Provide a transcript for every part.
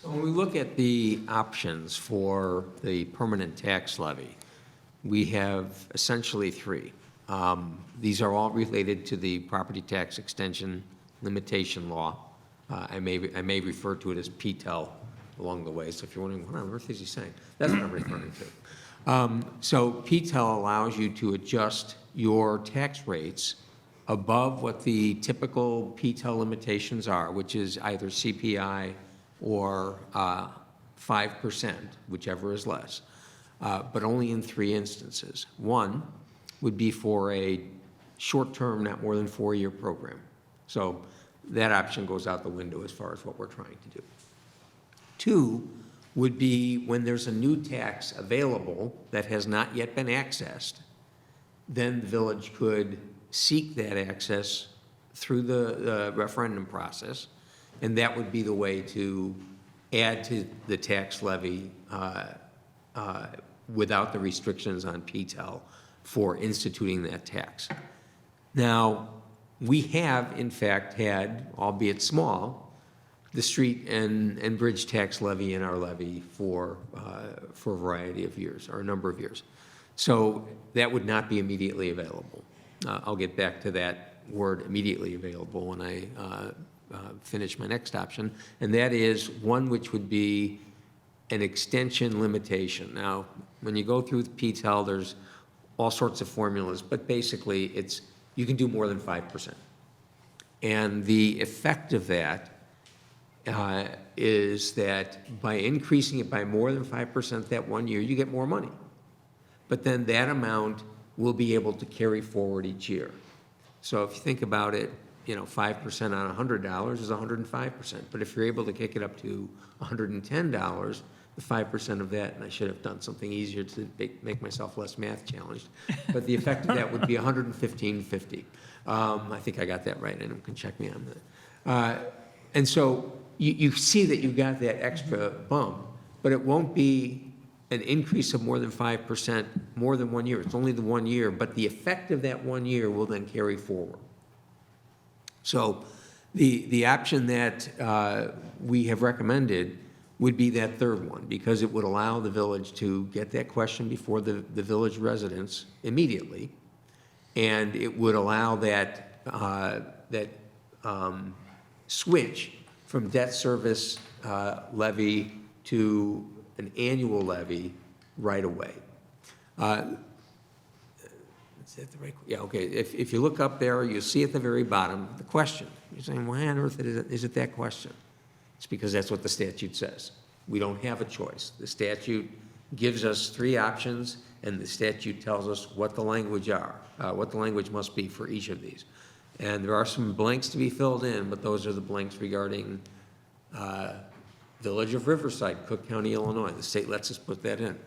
So when we look at the options for the permanent tax levy, we have essentially three. These are all related to the property tax extension limitation law. I may refer to it as PTEL along the way. So if you're wondering, what on earth is he saying? That's what I'm referring to. So PTEL allows you to adjust your tax rates above what the typical PTEL limitations are, which is either CPI or 5%, whichever is less, but only in three instances. One would be for a short-term, not more than 4-year program. So that option goes out the window as far as what we're trying to do. Two would be when there's a new tax available that has not yet been accessed, then the village could seek that access through the referendum process, and that would be the way to add to the tax levy without the restrictions on PTEL for instituting that tax. Now, we have, in fact, had, albeit small, the street and bridge tax levy in our levy for a variety of years, or a number of years. So that would not be immediately available. I'll get back to that word immediately available when I finish my next option, and that is one which would be an extension limitation. Now, when you go through the PTEL, there's all sorts of formulas, but basically it's, you can do more than 5%. And the effect of that is that by increasing it by more than 5% that 1 year, you get more money. But then that amount will be able to carry forward each year. So if you think about it, 5% on $100 is 105%. But if you're able to kick it up to $110, the 5% of that, and I should have done something easier to make myself less math challenged, but the effect of that would be $115.50. I think I got that right. Anyone can check me on that. And so you see that you got that extra bump, but it won't be an increase of more than 5% more than 1 year. It's only the 1 year, but the effect of that 1 year will then carry forward. So the option that we have recommended would be that third one, because it would allow the village to get that question before the village residents immediately, and it would allow that switch from debt service levy to an annual levy right away. Is that the right? Yeah, okay. If you look up there, you'll see at the very bottom the question. You're saying, why on earth is it that question? It's because that's what the statute says. We don't have a choice. The statute gives us three options, and the statute tells us what the language must be for each of these. And there are some blanks to be filled in, but those are the blanks regarding Village of Riverside, Cook County, Illinois. The state lets us put that in.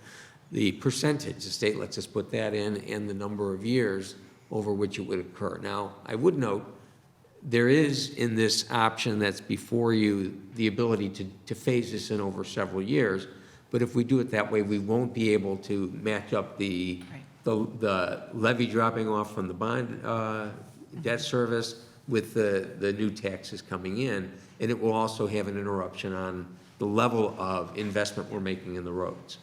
The percentage, the state lets us put that in, and the number of years over which it would occur. Now, I would note, there is in this option that's before you the ability to phase this in over several years, but if we do it that way, we won't be able to match up the levy dropping off from the bond debt service with the new taxes coming in, and it will also have an interruption on the level of investment we're making in the roads.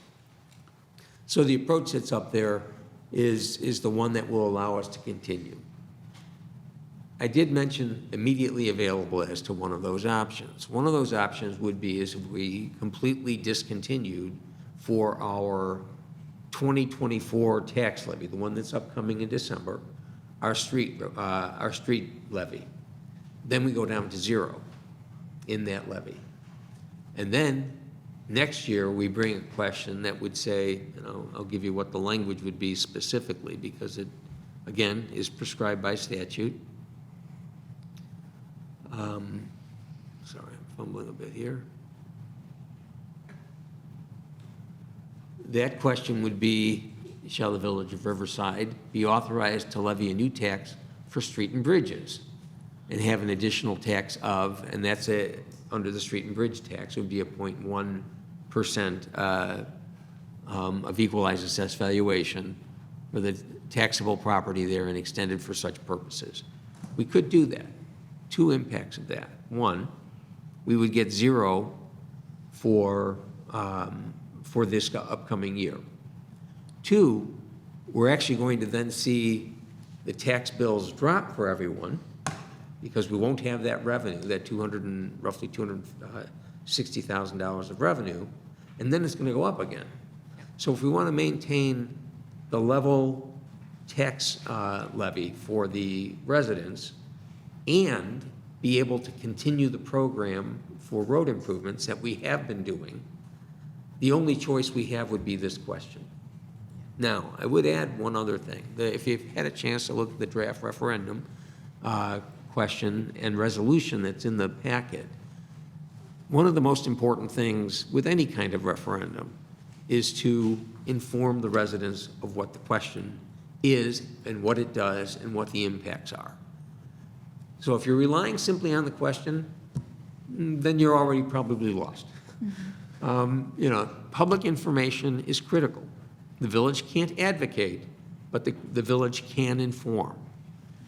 So the approach that's up there is the one that will allow us to continue. I did mention immediately available as to one of those options. One of those options would be is if we completely discontinued for our 2024 tax levy, the one that's upcoming in December, our street levy. Then we go down to zero in that levy. And then next year we bring a question that would say, I'll give you what the language would be specifically, because it, again, is prescribed by statute. Sorry, I'm fumbling a bit here. That question would be, shall the Village of Riverside be authorized to levy a new tax for street and bridges and have an additional tax of, and that's under the street and bridge tax, it would be a 0.1% of equalized assessed valuation for the taxable property there and extended for such purposes. We could do that. Two impacts of that. One, we would get zero for this upcoming year. Two, we're actually going to then see the tax bills drop for everyone because we won't have that revenue, that roughly $260,000 of revenue, and then it's going to go up again. So if we want to maintain the level tax levy for the residents and be able to continue the program for road improvements that we have been doing, the only choice we have would be this question. Now, I would add one other thing. If you've had a chance to look at the draft referendum question and resolution that's in the packet, one of the most important things with any kind of referendum is to inform the residents of what the question is and what it does and what the impacts are. So if you're relying simply on the question, then you're already probably lost. Public information is critical. The village can't advocate, but the village can inform.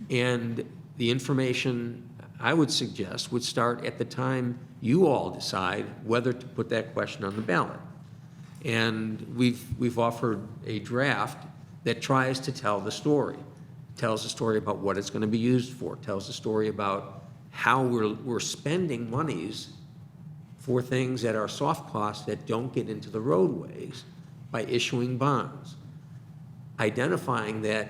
And the information, I would suggest, would start at the time you all decide whether to put that question on the ballot. And we've offered a draft that tries to tell the story. Tells the story about what it's going to be used for, tells the story about how we're spending monies for things that are soft costs that don't get into the roadways by issuing bonds. Identifying that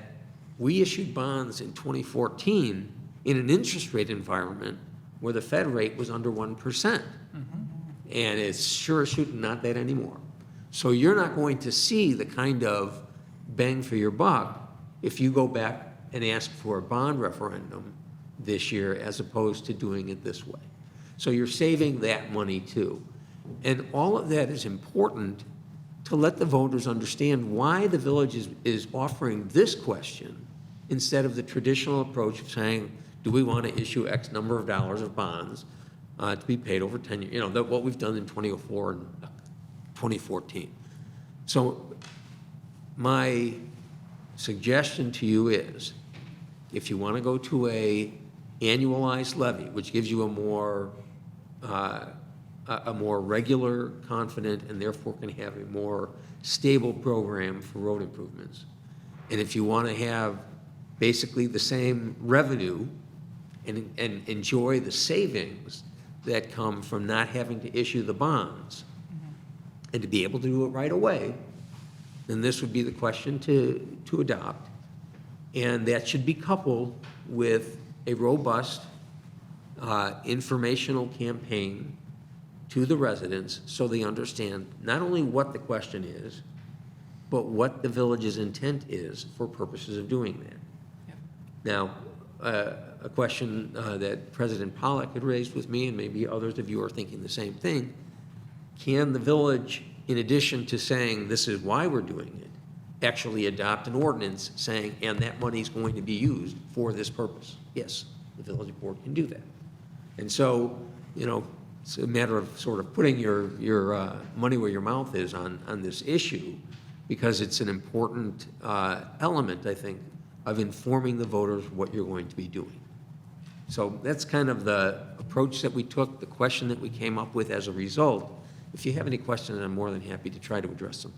we issued bonds in 2014 in an interest rate environment where the Fed rate was under 1%. And it's sure as shooting not that anymore. So you're not going to see the kind of bang for your buck if you go back and ask for a bond referendum this year as opposed to doing it this way. So you're saving that money too. And all of that is important to let the voters understand why the village is offering this question instead of the traditional approach of saying, do we want to issue X number of dollars of bonds to be paid over 10 years, what we've done in 2004 and 2014. So my suggestion to you is, if you want to go to a annualized levy, which gives you a more regular, confident, and therefore can have a more stable program for road improvements, and if you want to have basically the same revenue and enjoy the savings that come from not having to issue the bonds, and to be able to do it right away, then this would be the question to adopt. And that should be coupled with a robust informational campaign to the residents so they understand not only what the question is, but what the village's intent is for purposes of doing that. Yep. Now, a question that President Pollock had raised with me, and maybe others of you are thinking the same thing, can the village, in addition to saying this is why we're doing it, actually adopt an ordinance saying, and that money is going to be used for this purpose? Yes, the village board can do that. And so, it's a matter of sort of putting your money where your mouth is on this issue, because it's an important element, I think, of informing the voters what you're going to be doing. So that's kind of the approach that we took, the question that we came up with as a result. If you have any questions, I'm more than happy to try to address them.